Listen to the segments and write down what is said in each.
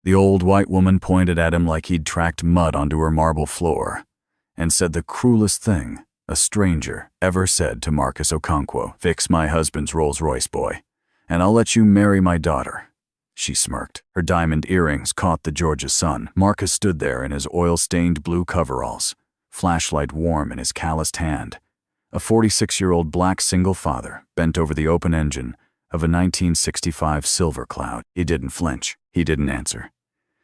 The old white woman pointed at him like he'd tracked mud onto her marble floor and said the cruelest thing a stranger ever said to Marcus Okonkwo. "Fix my husband's Rolls-Royce, boy, and I'll let you marry my daughter." She smirked. Her diamond earrings caught the Georgia sun. Marcus stood there in his oil-stained blue coveralls, flashlight warm in his calloused hand. A 46-year-old black single father bent over the open engine of a 1965 Silver Cloud. He didn't flinch. He didn't answer,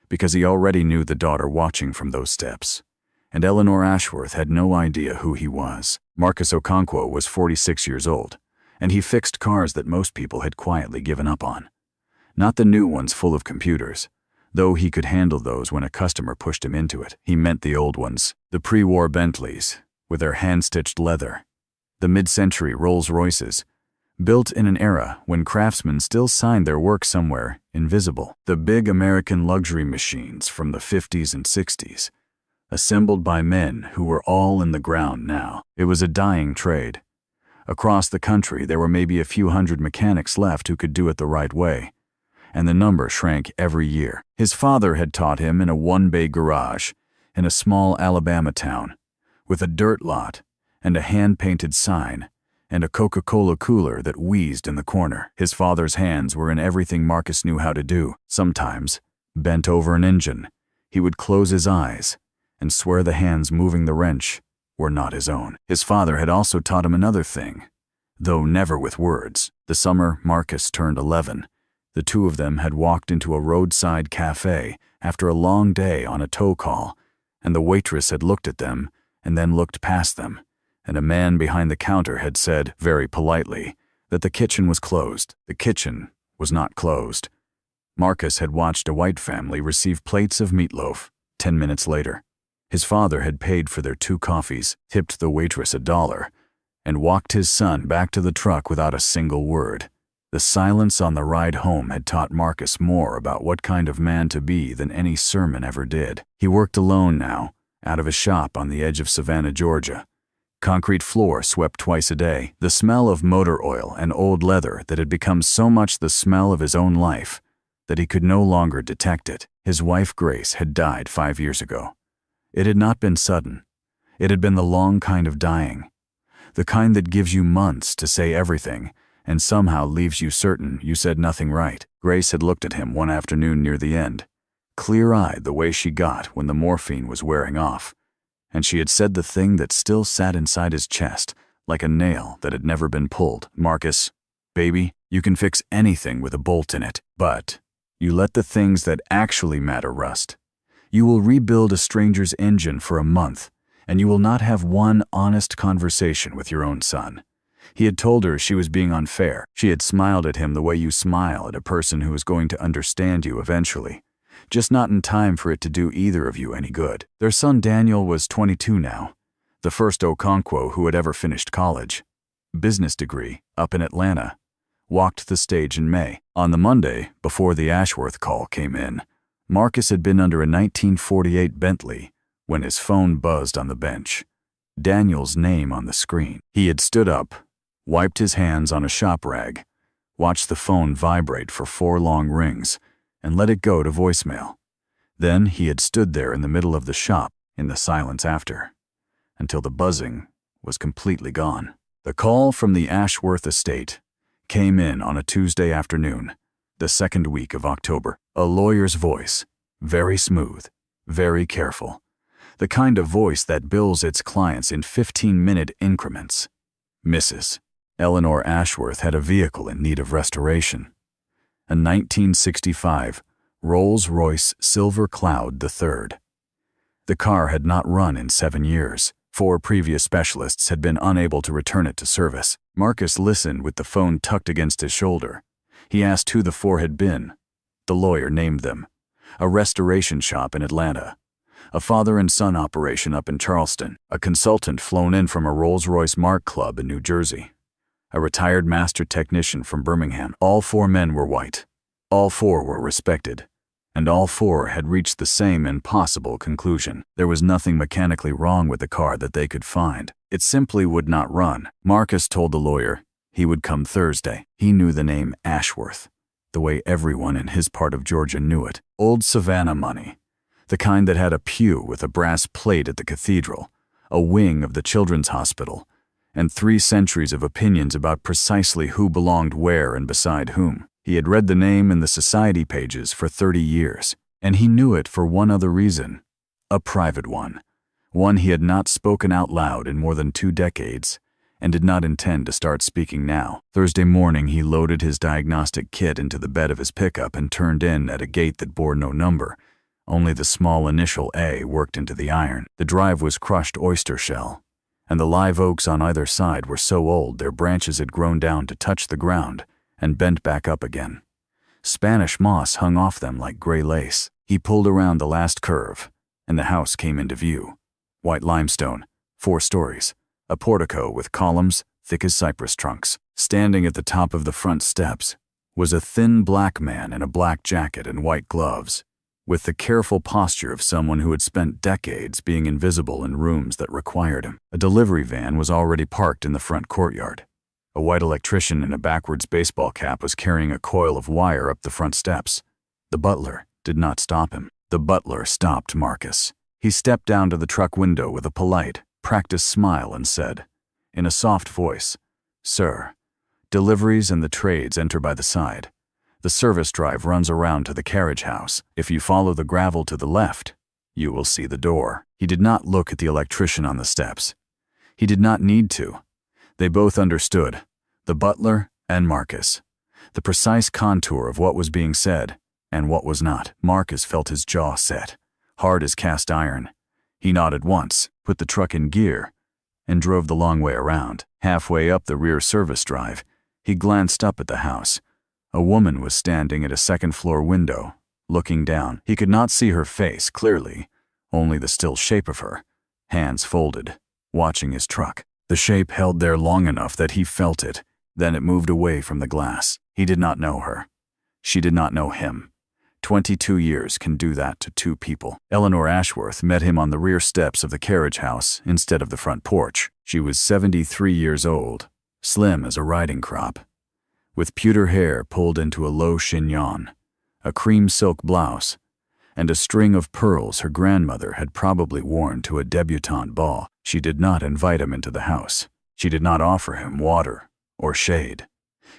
because he already knew the daughter watching from those steps. And Eleanor Ashworth had no idea who he was. Marcus Okonkwo was 46 years old, and he fixed cars that most people had quietly given up on. Not the new ones full of computers, though he could handle those when a customer pushed him into it. He meant the old ones, the pre-war Bentleys, with their hand-stitched leather, the mid-century Rolls-Royces, built in an era when craftsmen still signed their work somewhere invisible. The big American luxury machines from the 50s and 60s, assembled by men who were all in the ground now. It was a dying trade. Across the country, there were maybe a few hundred mechanics left who could do it the right way, and the number shrank every year. His father had taught him in a one-bay garage in a small Alabama town, with a dirt lot and a hand-painted sign and a Coca-Cola cooler that wheezed in the corner. His father's hands were in everything Marcus knew how to do. Sometimes, bent over an engine, he would close his eyes and swear the hands moving the wrench were not his own. His father had also taught him another thing, though never with words. The summer Marcus turned 11, the two of them had walked into a roadside cafe after a long day on a tow call, and the waitress had looked at them and then looked past them, and a man behind the counter had said, very politely, that the kitchen was closed. The kitchen was not closed. Marcus had watched a white family receive plates of meatloaf. 10 minutes later, his father had paid for their 2 coffees, tipped the waitress $1, and walked his son back to the truck without a single word. The silence on the ride home had taught Marcus more about what kind of man to be than any sermon ever did. He worked alone now, out of a shop on the edge of Savannah, Georgia. Concrete floor swept twice a day. The smell of motor oil and old leather that had become so much the smell of his own life that he could no longer detect it. His wife Grace had died 5 years ago. It had not been sudden. It had been the long kind of dying, the kind that gives you months to say everything and somehow leaves you certain you said nothing right. Grace had looked at him one afternoon near the end, clear-eyed the way she got when the morphine was wearing off, and she had said the thing that still sat inside his chest like a nail that had never been pulled. "Marcus, baby, you can fix anything with a bolt in it, but you let the things that actually matter rust. You will rebuild a stranger's engine for a month, and you will not have one honest conversation with your own son." He had told her she was being unfair. She had smiled at him the way you smile at a person who is going to understand you eventually, just not in time for it to do either of you any good. Their son Daniel was 22 now, the first Okonkwo who had ever finished college. Business degree, up in Atlanta. Walked the stage in May. On the Monday, before the Ashworth call came in, Marcus had been under a 1948 Bentley when his phone buzzed on the bench. Daniel's name on the screen. He had stood up, wiped his hands on a shop rag, watched the phone vibrate for 4 long rings, and let it go to voicemail. Then he had stood there in the middle of the shop, in the silence after, until the buzzing was completely gone. The call from the Ashworth estate came in on a Tuesday afternoon, the 2nd week of October. A lawyer's voice, very smooth, very careful, the kind of voice that bills its clients in 15-minute increments. Mrs. Eleanor Ashworth had a vehicle in need of restoration. A 1965 Rolls-Royce Silver Cloud III. The car had not run in 7 years. 4 previous specialists had been unable to return it to service. Marcus listened with the phone tucked against his shoulder. He asked who the 4 had been. The lawyer named them. A restoration shop in Atlanta, a father and son operation up in Charleston, a consultant flown in from a Rolls-Royce Mark Club in New Jersey, a retired master technician from Birmingham. All 4 men were white. All 4 were respected. And all 4 had reached the same impossible conclusion. There was nothing mechanically wrong with the car that they could find. It simply would not run. Marcus told the lawyer he would come Thursday. He knew the name Ashworth. the way everyone in his part of Georgia knew it. Old Savannah money. The kind that had a pew with a brass plate at the cathedral, a wing of the children's hospital, and 3 centuries of opinions about precisely who belonged where and beside whom. He had read the name in the society pages for 30 years, and he knew it for one other reason, a private one he had not spoken out loud in more than 2 decades, and did not intend to start speaking now. Thursday morning he loaded his diagnostic kit into the bed of his pickup and turned in at a gate that bore no number. Only the small initial A worked into the iron. The drive was crushed oyster shell, and the live oaks on either side were so old their branches had grown down to touch the ground and bent back up again. Spanish moss hung off them like gray lace. He pulled around the last curve, and the house came into view. White limestone, 4 stories, a portico with columns thick as cypress trunks. Standing at the top of the front steps was a thin black man in a black jacket and white gloves, with the careful posture of someone who had spent decades being invisible in rooms that required him. A delivery van was already parked in the front courtyard. A white electrician in a backwards baseball cap was carrying a coil of wire up the front steps. The butler did not stop him. The butler stopped Marcus. He stepped down to the truck window with a polite, practiced smile and said, in a soft voice, "Sir, deliveries and the trades enter by the side. The service drive runs around to the carriage house. If you follow the gravel to the left, you will see the door." He did not look at the electrician on the steps. He did not need to. They both understood, the butler and Marcus, the precise contour of what was being said and what was not. Marcus felt his jaw set, hard as cast iron. He nodded once, put the truck in gear, and drove the long way around. Halfway up the rear service drive, he glanced up at the house. A woman was standing at a second-floor window, looking down. He could not see her face clearly, only the still shape of her, hands folded, watching his truck. The shape held there long enough that he felt it, then it moved away from the glass. He did not know her. She did not know him. 22 years can do that to 2 people. Eleanor Ashworth met him on the rear steps of the carriage house instead of the front porch. She was 73 years old, slim as a riding crop, with pewter hair pulled into a low chignon, a cream silk blouse, and a string of pearls her grandmother had probably worn to a debutante ball. She did not invite him into the house. She did not offer him water or shade.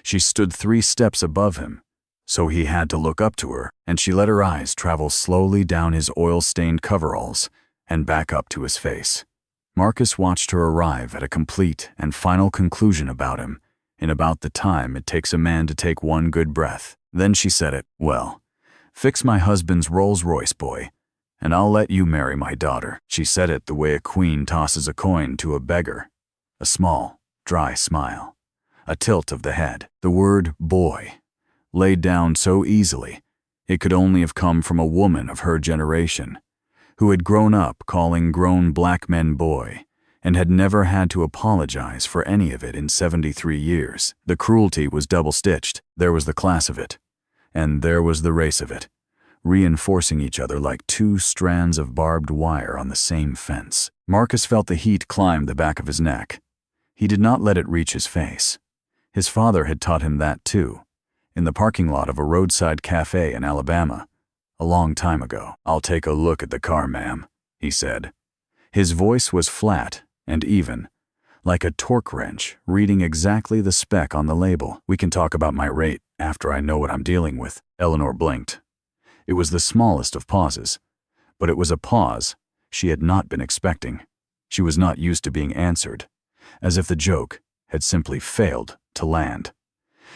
She stood 3 steps above him, so he had to look up to her, and she let her eyes travel slowly down his oil-stained coveralls and back up to his face. Marcus watched her arrive at a complete and final conclusion about him in about the time it takes a man to take one good breath. Then she said it, "Well, fix my husband's Rolls-Royce, boy, and I'll let you marry my daughter." She said it the way a queen tosses a coin to a beggar. A small, dry smile, a tilt of the head. The word boy, laid down so easily, it could only have come from a woman of her generation, who had grown up calling grown black men boy, and had never had to apologize for any of it in 73 years. The cruelty was double-stitched. There was the class of it, and there was the race of it, reinforcing each other like 2 strands of barbed wire on the same fence. Marcus felt the heat climb the back of his neck. He did not let it reach his face. His father had taught him that too, in the parking lot of a roadside cafe in Alabama, a long time ago. "I'll take a look at the car, ma'am," he said. His voice was flat and even, like a torque wrench reading exactly the spec on the label. "We can talk about my rate after I know what I'm dealing with." Eleanor blinked. It was the smallest of pauses, but it was a pause she had not been expecting. She was not used to being answered, as if the joke had simply failed to land.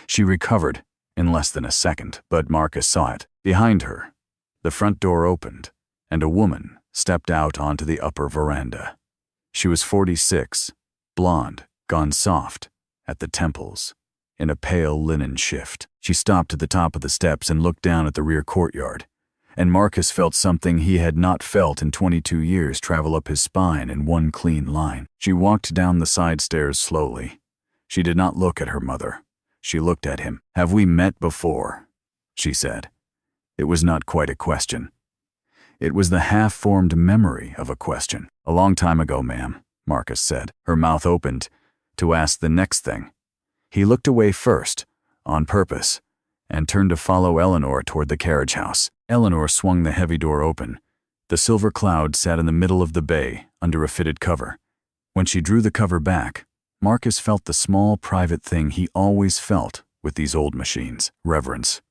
She recovered in less than a second, but Marcus saw it. Behind her, the front door opened, and a woman stepped out onto the upper veranda. She was 46, blonde, gone soft at the temples, in a pale linen shift. She stopped at the top of the steps and looked down at the rear courtyard, and Marcus felt something he had not felt in 22 years travel up his spine in one clean line. She walked down the side stairs slowly. She did not look at her mother. She looked at him. "Have we met before?" she said. It was not quite a question. It was the half-formed memory of a question. "A long time ago, ma'am," Marcus said. Her mouth opened to ask the next thing. He looked away first, on purpose, and turned to follow Eleanor toward the carriage house. Eleanor swung the heavy door open. The silver cloud sat in the middle of the bay, under a fitted cover. When she drew the cover back, Marcus felt the small private thing he always felt with these old machines: reverence.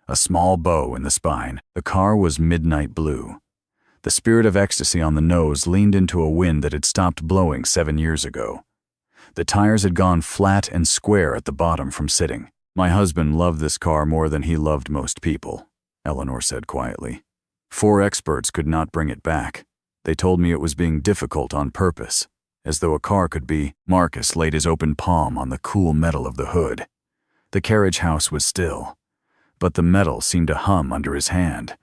A small bow in the spine. The car was midnight blue. The spirit of ecstasy on the nose leaned into a wind that had stopped blowing 7 years ago. The tires had gone flat and square at the bottom from sitting. "My husband loved this car more than he loved most people," Eleanor said quietly. 4 experts could not bring it back. They told me it was being difficult on purpose, as though a car could be. Marcus laid his open palm on the cool metal of the hood. The carriage house was still, but the metal seemed to hum under his hand,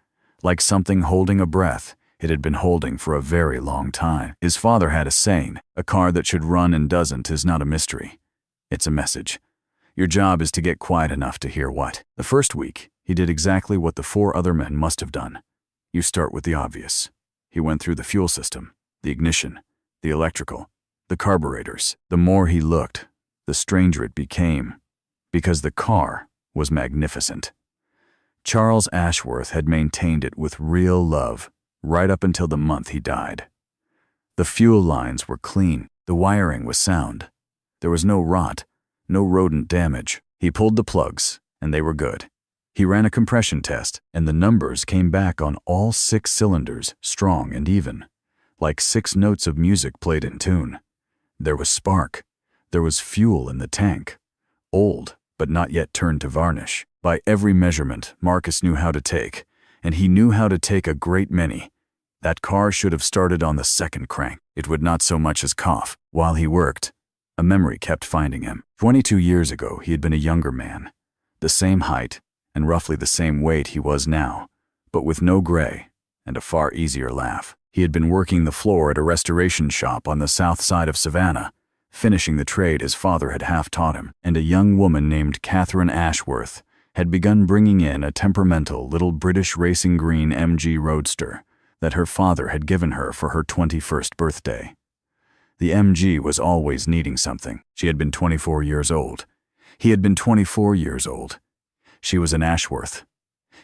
like something holding a breath it had been holding for a very long time. His father had a saying: "A car that should run and doesn't is not a mystery. It's a message. Your job is to get quiet enough to hear what." The first week, he did exactly what the 4 other men must have done. You start with the obvious. He went through the fuel system, the ignition, the electrical, the carburetors. The more he looked, the stranger it became, because the car was magnificent. Charles Ashworth had maintained it with real love right up until the month he died. The fuel lines were clean. The wiring was sound. There was no rot, no rodent damage. He pulled the plugs, and they were good. He ran a compression test, and the numbers came back on all 6 cylinders, strong and even, like 6 notes of music played in tune. There was spark. There was fuel in the tank. Old, but not yet turned to varnish. By every measurement Marcus knew how to take, and he knew how to take a great many. That car should have started on the 2nd crank. It would not so much as cough. While he worked, a memory kept finding him. 22 years ago, he had been a younger man, the same height and roughly the same weight he was now, but with no gray and a far easier laugh. He had been working the floor at a restoration shop on the south side of Savannah, finishing the trade his father had half taught him, and a young woman named Catherine Ashworth had begun bringing in a temperamental little British racing green MG Roadster that her father had given her for her 21st birthday. The MG was always needing something. She had been 24 years old. He had been 24 years old. She was an Ashworth.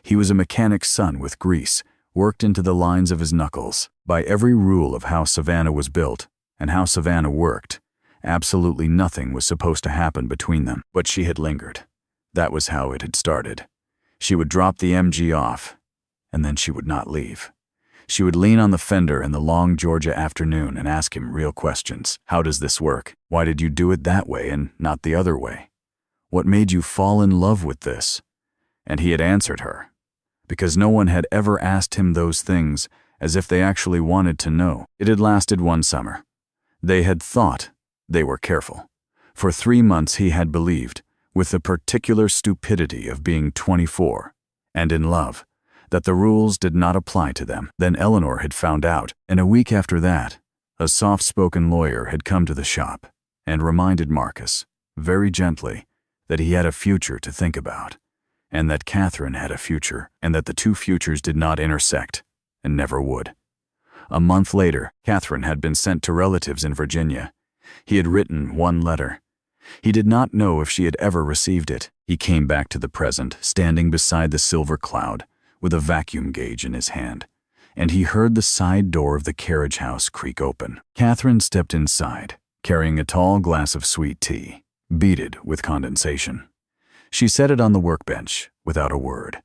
He was a mechanic's son with grease worked into the lines of his knuckles. By every rule of how Savannah was built and how Savannah worked, absolutely nothing was supposed to happen between them. But she had lingered. That was how it had started. She would drop the MG off, and then she would not leave. She would lean on the fender in the long Georgia afternoon and ask him real questions. "How does this work? Why did you do it that way and not the other way? What made you fall in love with this?" And he had answered her, because no one had ever asked him those things as if they actually wanted to know. It had lasted 1 summer. They had thought they were careful. For 3 months he had believed, with the particular stupidity of being 24 and in love, that the rules did not apply to them. Then Eleanor had found out, and a week after that, a soft-spoken lawyer had come to the shop and reminded Marcus, very gently, that he had a future to think about, and that Catherine had a future, and that the 2 futures did not intersect, and never would. A month later, Catherine had been sent to relatives in Virginia. He had written 1 letter. He did not know if she had ever received it. He came back to the present, standing beside the silver cloud, with a vacuum gauge in his hand, and he heard the side door of the carriage house creak open. Catherine stepped inside, carrying a tall glass of sweet tea, beaded with condensation. She set it on the workbench, without a word.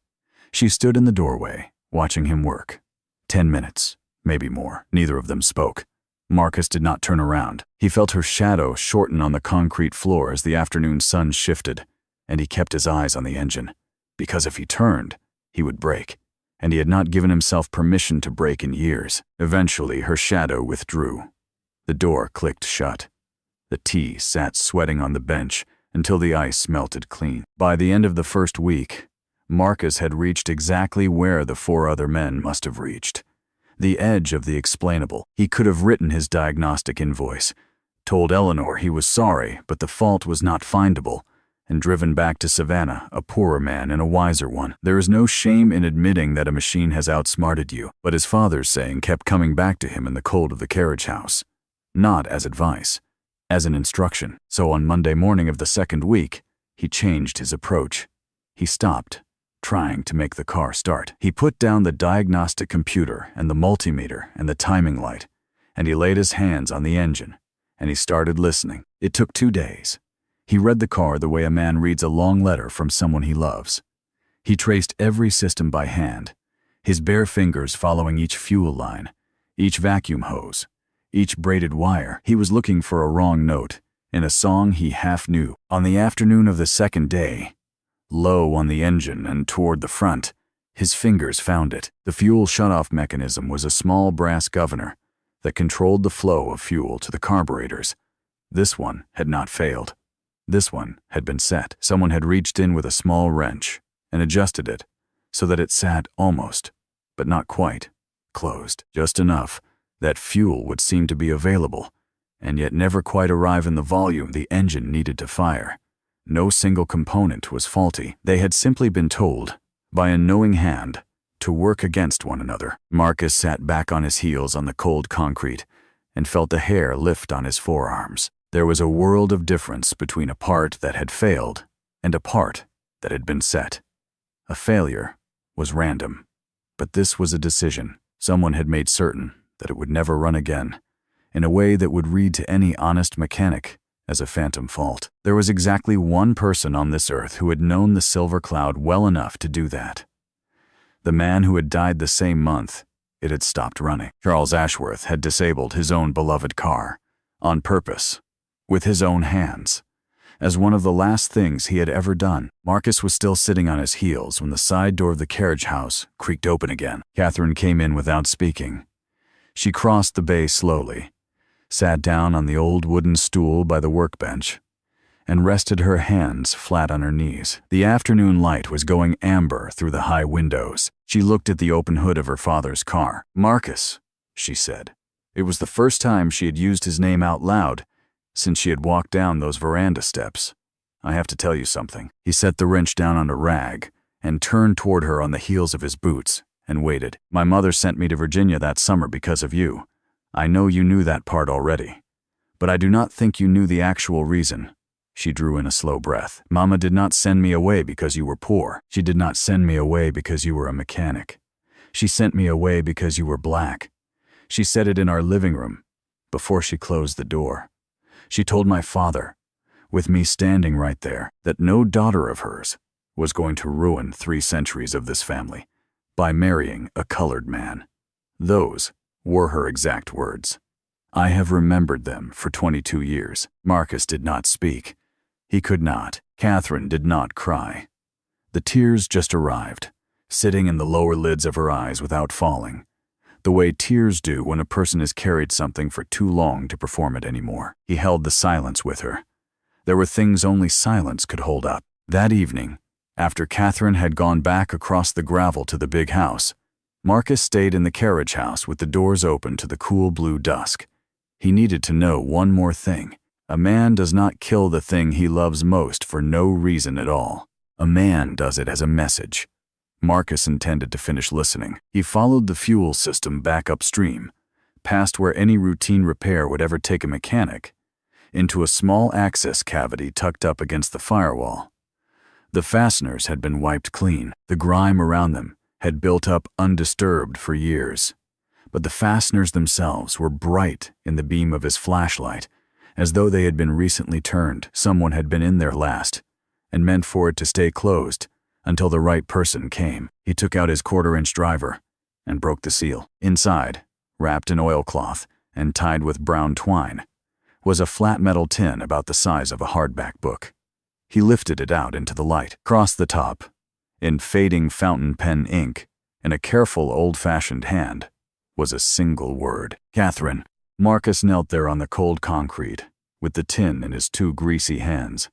She stood in the doorway, watching him work. 10 minutes, maybe more. Neither of them spoke. Marcus did not turn around. He felt her shadow shorten on the concrete floor as the afternoon sun shifted, and he kept his eyes on the engine, because if he turned, he would break, and he had not given himself permission to break in years. Eventually, her shadow withdrew. The door clicked shut. The tea sat sweating on the bench until the ice melted clean. By the end of the first week, Marcus had reached exactly where the 4 other men must have reached. The edge of the explainable. He could have written his diagnostic invoice, told Eleanor he was sorry, but the fault was not findable, and driven back to Savannah, a poorer man and a wiser one. There is no shame in admitting that a machine has outsmarted you, but his father's saying kept coming back to him in the cold of the carriage house. Not as advice, as an instruction. So on Monday morning of the 2nd week, he changed his approach. He stopped, trying to make the car start. He put down the diagnostic computer and the multimeter and the timing light, and he laid his hands on the engine, and he started listening. It took 2 days. He read the car the way a man reads a long letter from someone he loves. He traced every system by hand, his bare fingers following each fuel line, each vacuum hose, each braided wire. He was looking for a wrong note in a song he half knew. On the afternoon of the second day, low on the engine and toward the front, his fingers found it. The fuel shutoff mechanism was a small brass governor that controlled the flow of fuel to the carburetors. This one had not failed. This one had been set. Someone had reached in with a small wrench and adjusted it so that it sat almost, but not quite, closed. Just enough that fuel would seem to be available, and yet never quite arrive in the volume the engine needed to fire. No single component was faulty. They had simply been told, by a knowing hand, to work against one another. Marcus sat back on his heels on the cold concrete and felt the hair lift on his forearms. There was a world of difference between a part that had failed and a part that had been set. A failure was random, but this was a decision. Someone had made certain that it would never run again, in a way that would read to any honest mechanic as a phantom fault. There was exactly one person on this earth who had known the Silver Cloud well enough to do that. The man who had died the same month it had stopped running. Charles Ashworth had disabled his own beloved car, on purpose, with his own hands, as one of the last things he had ever done. Marcus was still sitting on his heels when the side door of the carriage house creaked open again. Catherine came in without speaking. She crossed the bay slowly, sat down on the old wooden stool by the workbench, and rested her hands flat on her knees. The afternoon light was going amber through the high windows. She looked at the open hood of her father's car. "Marcus," she said. It was the first time she had used his name out loud since she had walked down those veranda steps. "I have to tell you something." He set the wrench down on a rag and turned toward her on the heels of his boots and waited. "My mother sent me to Virginia that summer because of you. I know you knew that part already, but I do not think you knew the actual reason." She drew in a slow breath. "Mama did not send me away because you were poor. She did not send me away because you were a mechanic. She sent me away because you were black. She said it in our living room, before she closed the door. She told my father, with me standing right there, that no daughter of hers was going to ruin 3 centuries of this family by marrying a colored man. Those were her exact words. I have remembered them for 22 years. Marcus did not speak. He could not. Catherine did not cry. The tears just arrived, sitting in the lower lids of her eyes without falling, the way tears do when a person has carried something for too long to perform it anymore. He held the silence with her. There were things only silence could hold up. That evening, after Catherine had gone back across the gravel to the big house, Marcus stayed in the carriage house with the doors open to the cool blue dusk. He needed to know one more thing. A man does not kill the thing he loves most for no reason at all. A man does it as a message. Marcus intended to finish listening. He followed the fuel system back upstream, past where any routine repair would ever take a mechanic, into a small access cavity tucked up against the firewall. The fasteners had been wiped clean. The grime around them had built up undisturbed for years. But the fasteners themselves were bright in the beam of his flashlight, as though they had been recently turned. Someone had been in there last, and meant for it to stay closed until the right person came. He took out his 1/4-inch driver and broke the seal. Inside, wrapped in oilcloth and tied with brown twine, was a flat metal tin about the size of a hardback book. He lifted it out into the light. Across the top, in fading fountain pen ink, in a careful old-fashioned hand, was a single word. Catherine. Marcus knelt there on the cold concrete, with the tin in his 2 greasy hands,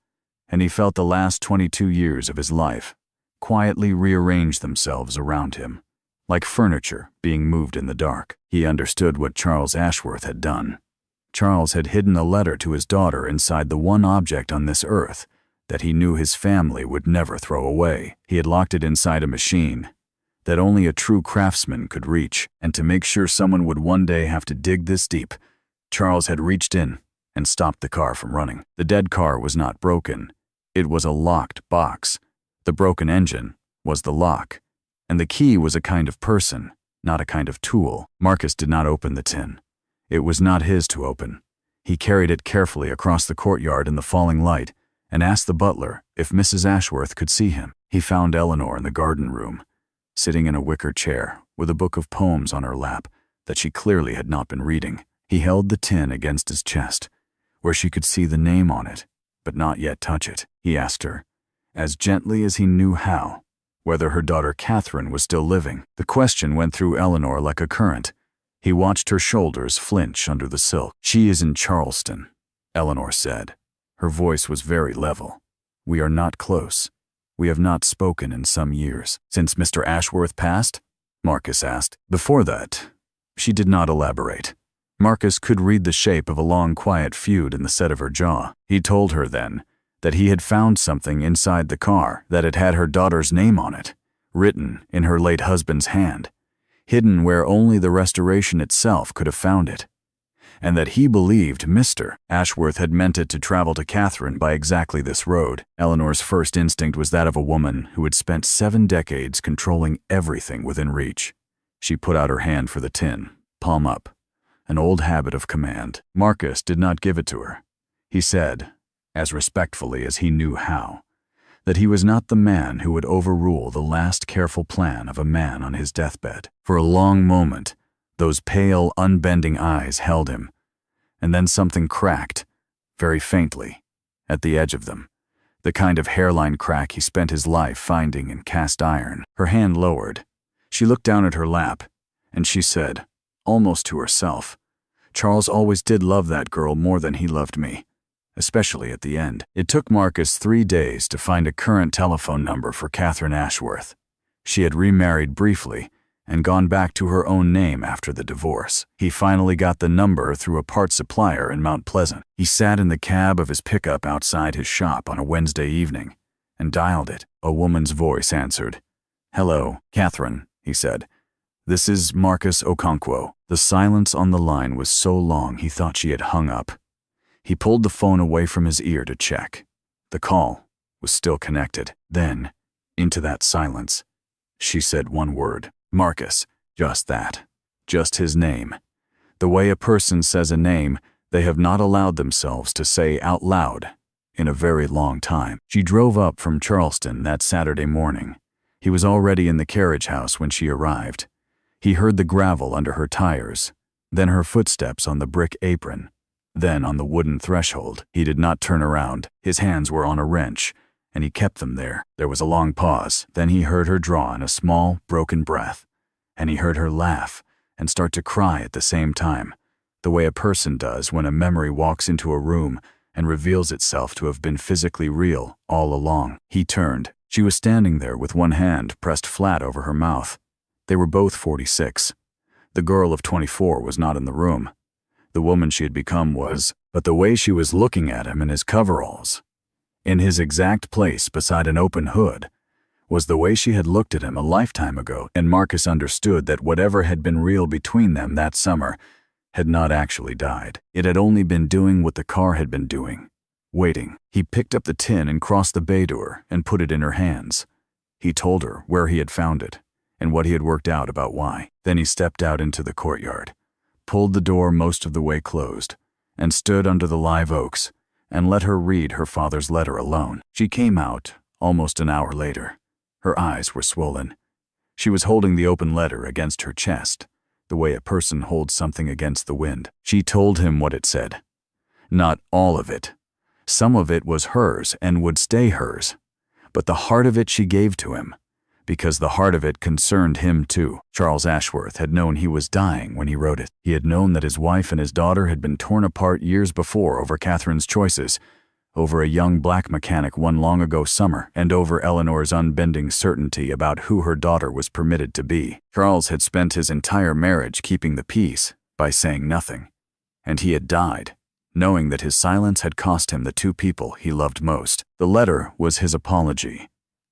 and he felt the last 22 years of his life quietly rearrange themselves around him, like furniture being moved in the dark. He understood what Charles Ashworth had done. Charles had hidden a letter to his daughter inside the one object on this earth that he knew his family would never throw away. He had locked it inside a machine that only a true craftsman could reach, and to make sure someone would one day have to dig this deep, Charles had reached in and stopped the car from running. The dead car was not broken. It was a locked box. The broken engine was the lock, and the key was a kind of person, not a kind of tool. Marcus did not open the tin. It was not his to open. He carried it carefully across the courtyard in the falling light and asked the butler if Mrs. Ashworth could see him. He found Eleanor in the garden room, sitting in a wicker chair with a book of poems on her lap that she clearly had not been reading. He held the tin against his chest, where she could see the name on it, but not yet touch it. He asked her, as gently as he knew how, whether her daughter Catherine was still living. The question went through Eleanor like a current. He watched her shoulders flinch under the silk. "She is in Charleston," Eleanor said. Her voice was very level. "We are not close. We have not spoken in some years." "Since Mr. Ashworth passed?" Marcus asked. "Before that." She did not elaborate. Marcus could read the shape of a long, quiet feud in the set of her jaw. He told her then that he had found something inside the car, that it had her daughter's name on it, written in her late husband's hand, hidden where only the restoration itself could have found it, and that he believed Mr. Ashworth had meant it to travel to Catherine by exactly this road. Eleanor's first instinct was that of a woman who had spent 7 decades controlling everything within reach. She put out her hand for the tin, palm up, an old habit of command. Marcus did not give it to her. He said, as respectfully as he knew how, that he was not the man who would overrule the last careful plan of a man on his deathbed. For a long moment, those pale, unbending eyes held him, and then something cracked, very faintly, at the edge of them, the kind of hairline crack he spent his life finding in cast iron. Her hand lowered. She looked down at her lap, and she said, almost to herself, "Charles always did love that girl more than he loved me, especially at the end." It took Marcus 3 days to find a current telephone number for Catherine Ashworth. She had remarried briefly and gone back to her own name after the divorce. He finally got the number through a parts supplier in Mount Pleasant. He sat in the cab of his pickup outside his shop on a Wednesday evening and dialed it. A woman's voice answered. "Hello, Catherine," he said. "This is Marcus Okonkwo." The silence on the line was so long he thought she had hung up. He pulled the phone away from his ear to check. The call was still connected. Then, into that silence, she said one word. "Marcus." Just that. Just his name. The way a person says a name they have not allowed themselves to say out loud in a very long time. She drove up from Charleston that Saturday morning. He was already in the carriage house when she arrived. He heard the gravel under her tires, then her footsteps on the brick apron, then on the wooden threshold. He did not turn around. His hands were on a wrench, and he kept them there. There was a long pause. Then he heard her draw in a small, broken breath, and he heard her laugh and start to cry at the same time, the way a person does when a memory walks into a room and reveals itself to have been physically real all along. He turned. She was standing there with one hand pressed flat over her mouth. They were both 46. The girl of 24 was not in the room. The woman she had become was, but the way she was looking at him in his coveralls, in his exact place beside an open hood, was the way she had looked at him a lifetime ago, and Marcus understood that whatever had been real between them that summer had not actually died. It had only been doing what the car had been doing, waiting. He picked up the tin and crossed the bay to her and put it in her hands. He told her where he had found it and what he had worked out about why. Then he stepped out into the courtyard, pulled the door most of the way closed, and stood under the live oaks and let her read her father's letter alone. She came out almost an hour later. Her eyes were swollen. She was holding the open letter against her chest, the way a person holds something against the wind. She told him what it said. Not all of it. Some of it was hers and would stay hers, but the heart of it she gave to him, because the heart of it concerned him too. Charles Ashworth had known he was dying when he wrote it. He had known that his wife and his daughter had been torn apart years before over Catherine's choices, over a young black mechanic one long ago summer, and over Eleanor's unbending certainty about who her daughter was permitted to be. Charles had spent his entire marriage keeping the peace by saying nothing, and he had died, knowing that his silence had cost him the 2 people he loved most. The letter was his apology.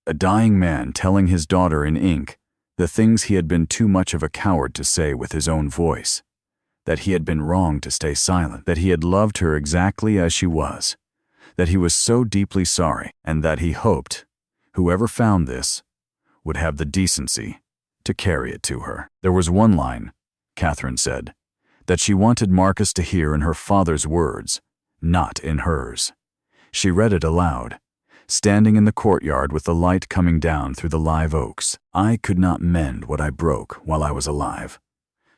A dying man telling his daughter in ink the things he had been too much of a coward to say with his own voice, that he had been wrong to stay silent, that he had loved her exactly as she was, that he was so deeply sorry, and that he hoped, Whoever found this would have the decency to carry it to her. There was one line, Catherine said, that she wanted Marcus to hear in her father's words, not in hers. She read it aloud, standing in the courtyard with the light coming down through the live oaks. I could not mend what I broke while I was alive.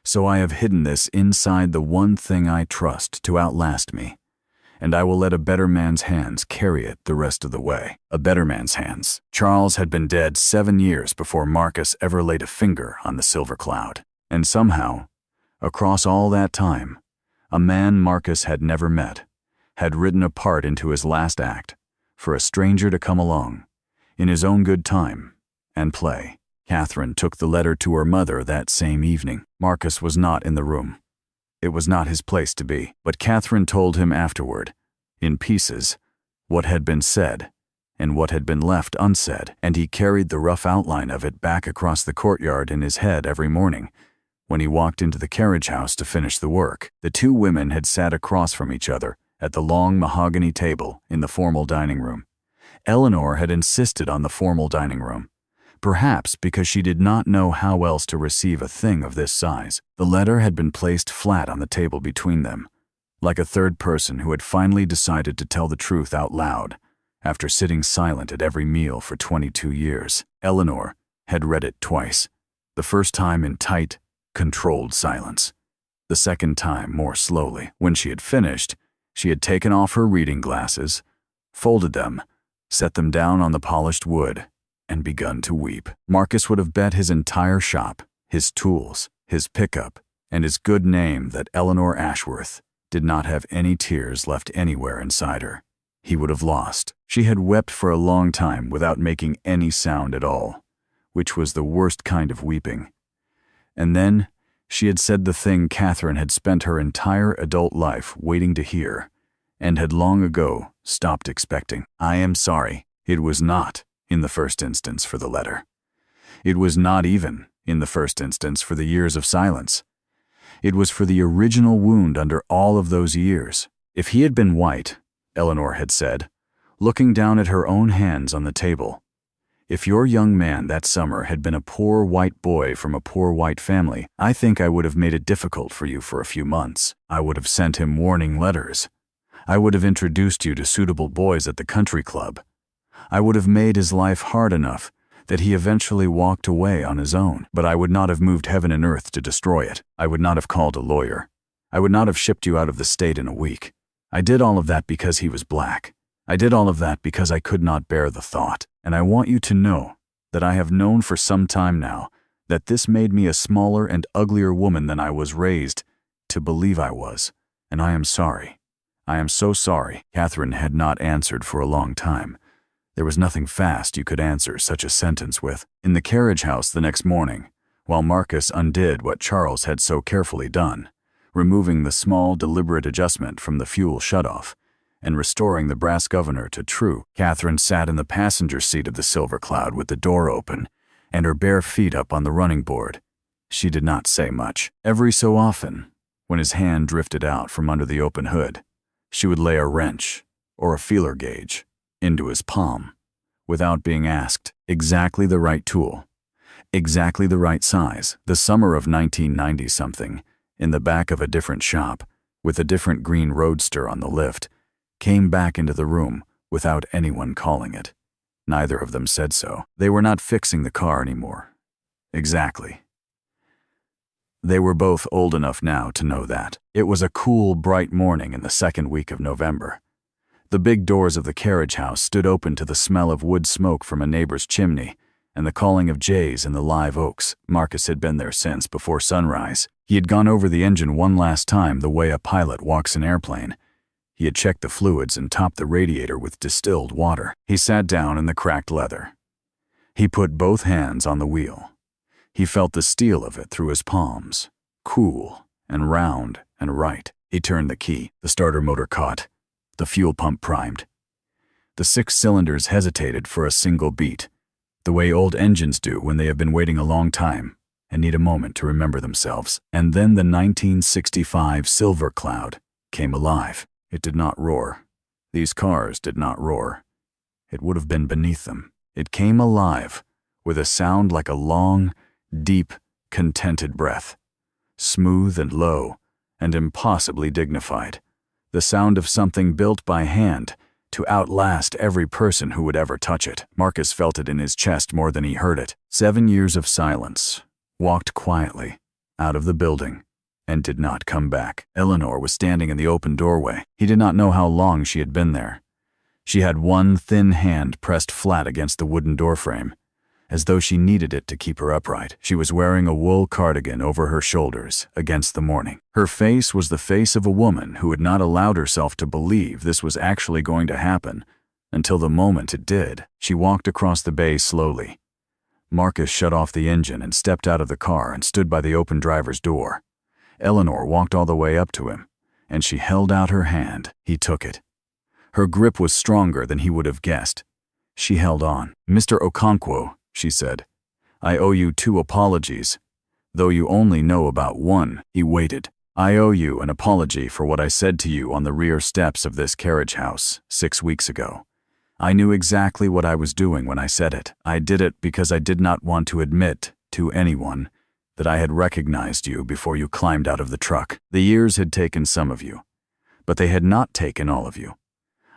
So I have hidden this inside the one thing I trust to outlast me, and I will let a better man's hands carry it the rest of the way. A better man's hands. Charles had been dead 7 years before Marcus ever laid a finger on the silver cloud. And somehow, across all that time, a man Marcus had never met had written a part into his last act for a stranger to come along, in his own good time, and play. Catherine took the letter to her mother that same evening. Marcus was not in the room. It was not his place to be, but Catherine told him afterward, in pieces, what had been said and what had been left unsaid, and he carried the rough outline of it back across the courtyard in his head every morning when he walked into the carriage house to finish the work. The two women had sat across from each other at the long mahogany table in the formal dining room. Eleanor had insisted on the formal dining room, perhaps because she did not know how else to receive a thing of this size. The letter had been placed flat on the table between them, like a third person who had finally decided to tell the truth out loud after sitting silent at every meal for 22 years. Eleanor had read it twice, the first time in tight, controlled silence, the second time more slowly. When she had finished, she had taken off her reading glasses, folded them, set them down on the polished wood, and begun to weep. Marcus would have bet his entire shop, his tools, his pickup, and his good name that Eleanor Ashworth did not have any tears left anywhere inside her. He would have lost. She had wept for a long time without making any sound at all, which was the worst kind of weeping. And then she had said the thing Catherine had spent her entire adult life waiting to hear, and had long ago stopped expecting. I am sorry. It was not, in the first instance, for the letter. It was not even, in the first instance, for the years of silence. It was for the original wound under all of those years. If he had been white, Eleanor had said, looking down at her own hands on the table, if your young man that summer had been a poor white boy from a poor white family, I think I would have made it difficult for you for a few months. I would have sent him warning letters. I would have introduced you to suitable boys at the country club. I would have made his life hard enough that he eventually walked away on his own, but I would not have moved heaven and earth to destroy it. I would not have called a lawyer. I would not have shipped you out of the state in a week. I did all of that because he was black. I did all of that because I could not bear the thought. And I want you to know that I have known for some time now that this made me a smaller and uglier woman than I was raised to believe I was. And I am sorry. I am so sorry. Catherine had not answered for a long time. There was nothing fast you could answer such a sentence with. In the carriage house the next morning, while Marcus undid what Charles had so carefully done, removing the small, deliberate adjustment from the fuel shutoff and restoring the brass governor to true, Catherine sat in the passenger seat of the Silver Cloud with the door open and her bare feet up on the running board. She did not say much. Every so often, when his hand drifted out from under the open hood, she would lay a wrench or a feeler gauge into his palm, without being asked. Exactly the right tool, exactly the right size. The summer of 1990-something, in the back of a different shop, with a different green roadster on the lift, came back into the room without anyone calling it. Neither of them said so. They were not fixing the car anymore. Exactly. They were both old enough now to know that. It was a cool, bright morning in the second week of November. The big doors of the carriage house stood open to the smell of wood smoke from a neighbor's chimney and the calling of jays in the live oaks. Marcus had been there since before sunrise. He had gone over the engine one last time the way a pilot walks an airplane. He had checked the fluids and topped the radiator with distilled water. He sat down in the cracked leather. He put both hands on the wheel. He felt the steel of it through his palms, cool and round and right. He turned the key. The starter motor caught. The fuel pump primed. The 6 cylinders hesitated for a single beat, the way old engines do when they have been waiting a long time and need a moment to remember themselves. And then the 1965 Silver Cloud came alive. It did not roar. These cars did not roar. It would have been beneath them. It came alive, with a sound like a long, deep, contented breath, smooth and low, and impossibly dignified. The sound of something built by hand to outlast every person who would ever touch it. Marcus felt it in his chest more than he heard it. 7 years of silence, walked quietly out of the building, and did not come back. Eleanor was standing in the open doorway. He did not know how long she had been there. She had one thin hand pressed flat against the wooden doorframe, as though she needed it to keep her upright. She was wearing a wool cardigan over her shoulders against the morning. Her face was the face of a woman who had not allowed herself to believe this was actually going to happen until the moment it did. She walked across the bay slowly. Marcus shut off the engine and stepped out of the car and stood by the open driver's door. Eleanor walked all the way up to him, and she held out her hand. He took it. Her grip was stronger than he would have guessed. She held on. "Mr. Okonkwo," she said, "I owe you 2 apologies, though you only know about one." He waited. "I owe you an apology for what I said to you on the rear steps of this carriage house 6 weeks ago. I knew exactly what I was doing when I said it. I did it because I did not want to admit to anyone that I had recognized you before you climbed out of the truck. The years had taken some of you, but they had not taken all of you.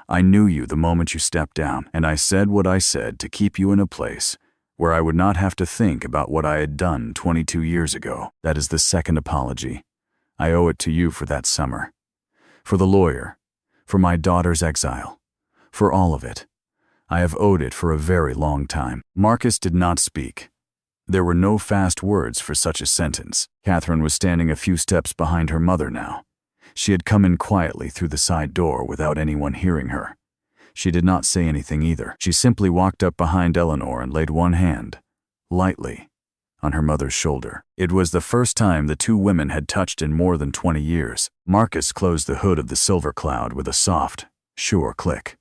I knew you the moment you stepped down, and I said what I said to keep you in a place where I would not have to think about what I had done 22 years ago. That is the second apology. I owe it to you for that summer, for the lawyer, for my daughter's exile, for all of it. I have owed it for a very long time." Marcus did not speak. There were no fast words for such a sentence. Catherine was standing a few steps behind her mother now. She had come in quietly through the side door without anyone hearing her. She did not say anything either. She simply walked up behind Eleanor and laid one hand, lightly, on her mother's shoulder. It was the first time the 2 women had touched in more than 20 years. Marcus closed the hood of the Silver Cloud with a soft, sure click.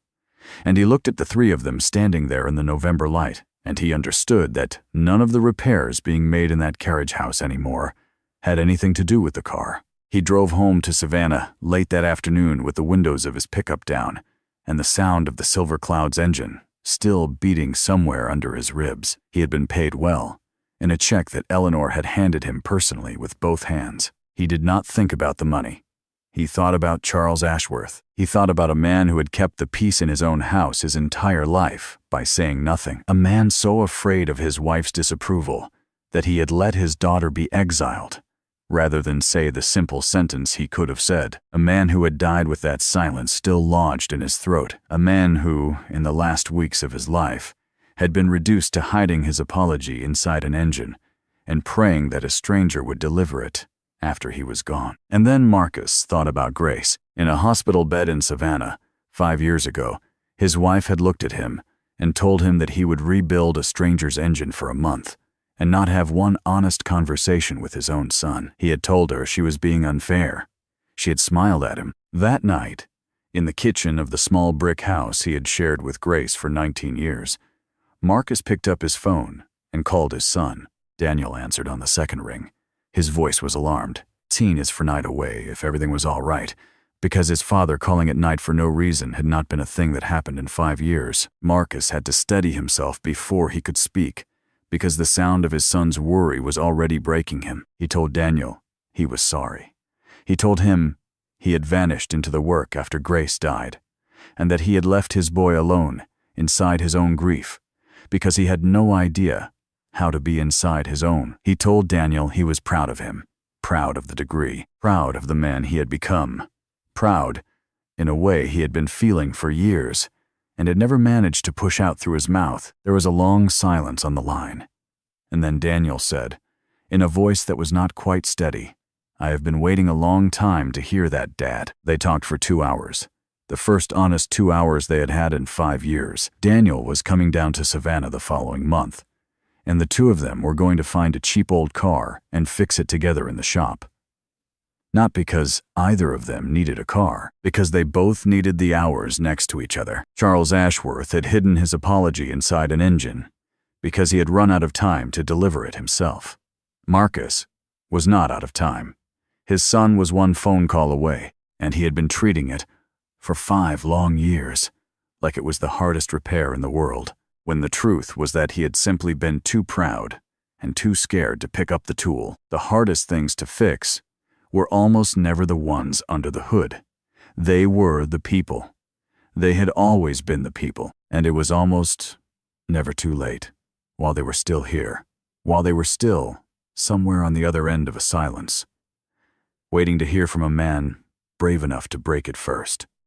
And he looked at the 3 of them standing there in the November light, and he understood that none of the repairs being made in that carriage house anymore had anything to do with the car. He drove home to Savannah late that afternoon with the windows of his pickup down and the sound of the Silver Cloud's engine still beating somewhere under his ribs. He had been paid well, in a check that Eleanor had handed him personally with both hands. He did not think about the money. He thought about Charles Ashworth. He thought about a man who had kept the peace in his own house his entire life by saying nothing. A man so afraid of his wife's disapproval that he had let his daughter be exiled, rather than say the simple sentence he could have said. A man who had died with that silence still lodged in his throat. A man who, in the last weeks of his life, had been reduced to hiding his apology inside an engine and praying that a stranger would deliver it after he was gone. And then Marcus thought about Grace. In a hospital bed in Savannah, 5 years ago, his wife had looked at him and told him that he would rebuild a stranger's engine for a month and not have one honest conversation with his own son. He had told her she was being unfair. She had smiled at him. That night, in the kitchen of the small brick house he had shared with Grace for 19 years, Marcus picked up his phone and called his son. Daniel answered on the second ring. His voice was alarmed. Seen his for night away, if everything was all right, because his father calling at night for no reason had not been a thing that happened in 5 years. Marcus had to steady himself before he could speak, because the sound of his son's worry was already breaking him. He told Daniel he was sorry. He told him he had vanished into the work after Grace died, and that he had left his boy alone inside his own grief, because he had no idea how to be inside his own. He told Daniel he was proud of him, proud of the degree, proud of the man he had become, proud in a way he had been feeling for years and had never managed to push out through his mouth. There was a long silence on the line, and then Daniel said, in a voice that was not quite steady, "I have been waiting a long time to hear that, Dad." They talked for 2 hours, the first honest 2 hours they had had in 5 years. Daniel was coming down to Savannah the following month, and the 2 of them were going to find a cheap old car and fix it together in the shop. Not because either of them needed a car, because they both needed the hours next to each other. Charles Ashworth had hidden his apology inside an engine because he had run out of time to deliver it himself. Marcus was not out of time. His son was 1 phone call away, and he had been treating it for 5 long years like it was the hardest repair in the world. when the truth was that he had simply been too proud and too scared to pick up the tool. The hardest things to fix were almost never the ones under the hood. They were the people. They had always been the people, and it was almost never too late, while they were still here, while they were still somewhere on the other end of a silence, waiting to hear from a man brave enough to break it first.